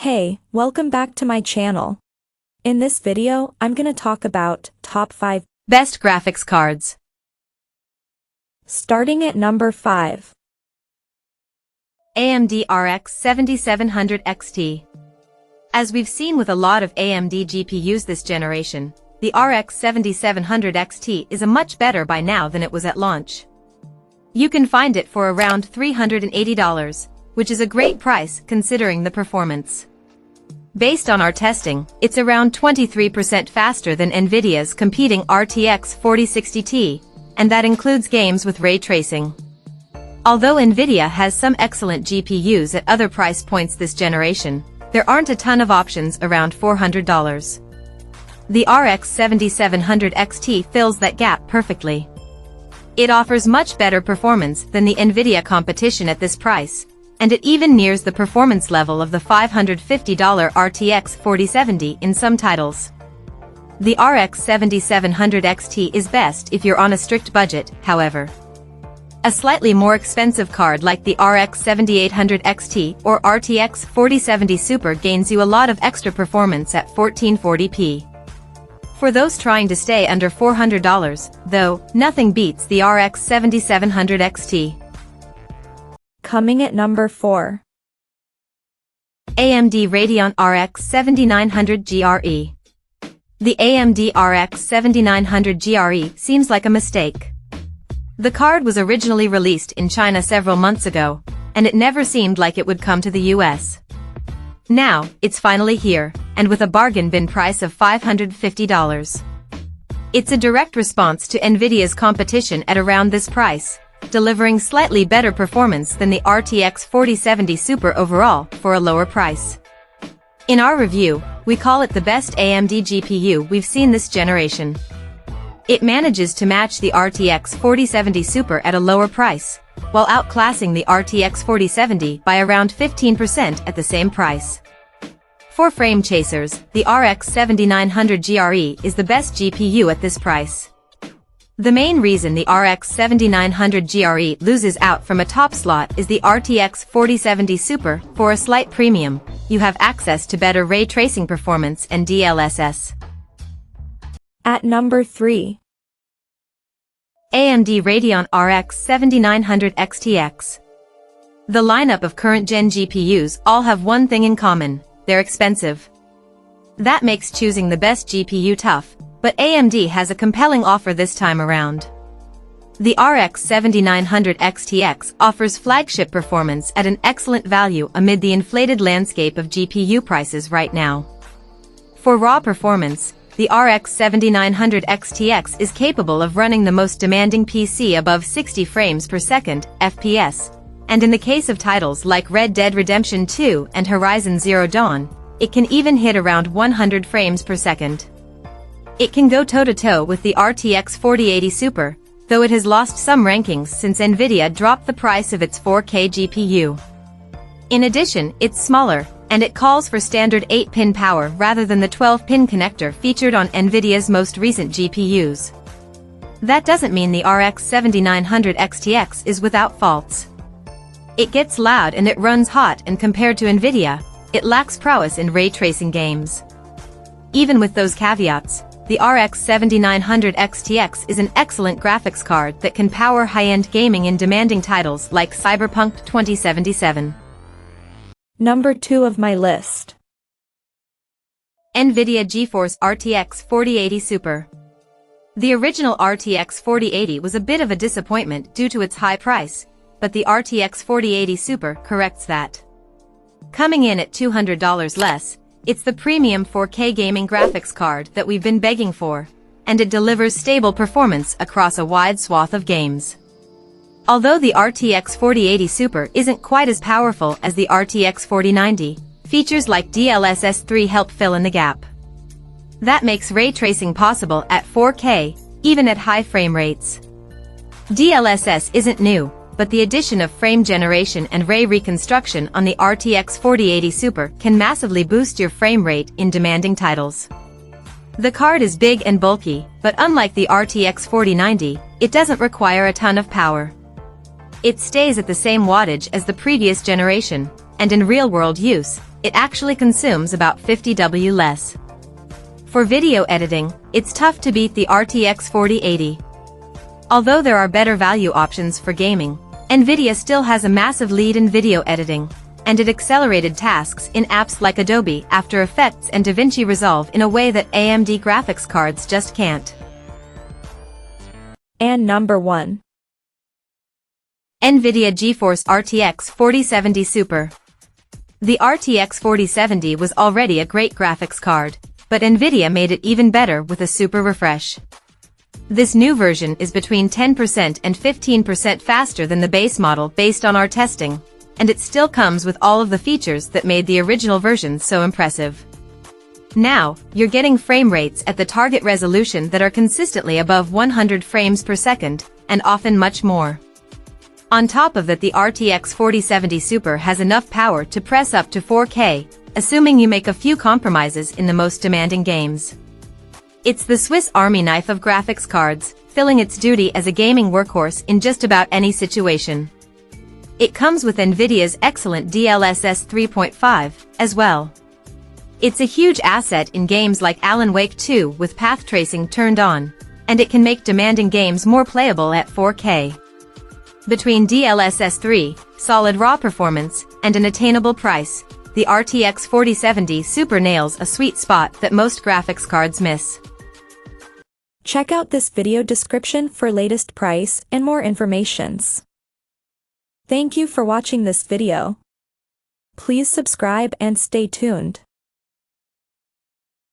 Hey, welcome back to my channel. In this video, I'm gonna talk about top 5 best graphics cards. Starting at number 5. AMD RX 7700 XT. As we've seen with a lot of AMD GPUs this generation, the RX 7700 XT is a much better by now than it was at launch. You can find it for around $380, which is a great price considering the performance. Based on our testing, it's around 23% faster than Nvidia's competing RTX 4060 Ti, and that includes games with ray tracing. Although Nvidia has some excellent GPUs at other price points this generation, there aren't a ton of options around $400. The RX 7700 XT fills that gap perfectly. It offers much better performance than the Nvidia competition at this price, and it even nears the performance level of the $550 RTX 4070 in some titles. The RX 7700 XT is best if you're on a strict budget, however. A slightly more expensive card like the RX 7800 XT or RTX 4070 Super gains you a lot of extra performance at 1440p. For those trying to stay under $400, though, nothing beats the RX 7700 XT. Coming at number 4. AMD Radeon RX 7900 GRE. The AMD RX 7900 GRE seems like a mistake. The card was originally released in China several months ago, and it never seemed like it would come to the US. Now, it's finally here, and with a bargain bin price of $550. It's a direct response to Nvidia's competition at around this price, delivering slightly better performance than the RTX 4070 Super overall for a lower price. In our review, we call it the best AMD GPU we've seen this generation. It manages to match the RTX 4070 Super at a lower price, while outclassing the RTX 4070 by around 15% at the same price. For frame chasers, the RX 7900 GRE is the best GPU at this price. The main reason the RX 7900 GRE loses out from a top slot is the RTX 4070 Super. For a slight premium, you have access to better ray tracing performance and DLSS. At number 3. AMD Radeon RX 7900 XTX. The lineup of current-gen GPUs all have one thing in common: they're expensive. That makes choosing the best GPU tough, but AMD has a compelling offer this time around. The RX 7900 XTX offers flagship performance at an excellent value amid the inflated landscape of GPU prices right now. For raw performance, the RX 7900 XTX is capable of running the most demanding PC above 60 frames per second, FPS, and in the case of titles like Red Dead Redemption 2 and Horizon Zero Dawn, it can even hit around 100 frames per second. It can go toe-to-toe with the RTX 4080 Super, though it has lost some rankings since Nvidia dropped the price of its 4K GPU. In addition, it's smaller, and it calls for standard 8-pin power rather than the 12-pin connector featured on Nvidia's most recent GPUs. That doesn't mean the RX 7900 XTX is without faults. It gets loud and it runs hot, and compared to Nvidia, it lacks prowess in ray tracing games. Even with those caveats, the RX 7900 XTX is an excellent graphics card that can power high-end gaming in demanding titles like Cyberpunk 2077. Number 2 of my list. Nvidia GeForce RTX 4080 Super. The original RTX 4080 was a bit of a disappointment due to its high price, but the RTX 4080 Super corrects that. Coming in at $200 less, it's the premium 4K gaming graphics card that we've been begging for, and it delivers stable performance across a wide swath of games. Although the RTX 4080 Super isn't quite as powerful as the RTX 4090, features like DLSS 3 help fill in the gap. That makes ray tracing possible at 4K, even at high frame rates. DLSS isn't new, but the addition of frame generation and ray reconstruction on the RTX 4080 Super can massively boost your frame rate in demanding titles. The card is big and bulky, but unlike the RTX 4090, it doesn't require a ton of power. It stays at the same wattage as the previous generation, and in real-world use, it actually consumes about 50W less. For video editing, it's tough to beat the RTX 4080. Although there are better value options for gaming, Nvidia still has a massive lead in video editing, and it accelerated tasks in apps like Adobe After Effects and DaVinci Resolve in a way that AMD graphics cards just can't. And number 1. Nvidia GeForce RTX 4070 Super. The RTX 4070 was already a great graphics card, but Nvidia made it even better with a super refresh. This new version is between 10% and 15% faster than the base model based on our testing, and it still comes with all of the features that made the original version so impressive. Now, you're getting frame rates at the target resolution that are consistently above 100 frames per second, and often much more. On top of that, the RTX 4070 Super has enough power to press up to 4K, assuming you make a few compromises in the most demanding games. It's the Swiss Army knife of graphics cards, filling its duty as a gaming workhorse in just about any situation. It comes with Nvidia's excellent DLSS 3.5, as well. It's a huge asset in games like Alan Wake 2 with path tracing turned on, and it can make demanding games more playable at 4K. Between DLSS 3, solid raw performance, and an attainable price, the RTX 4070 Super nails a sweet spot that most graphics cards miss. Check out this video description for latest price and more informations. Thank you for watching this video. Please subscribe and stay tuned.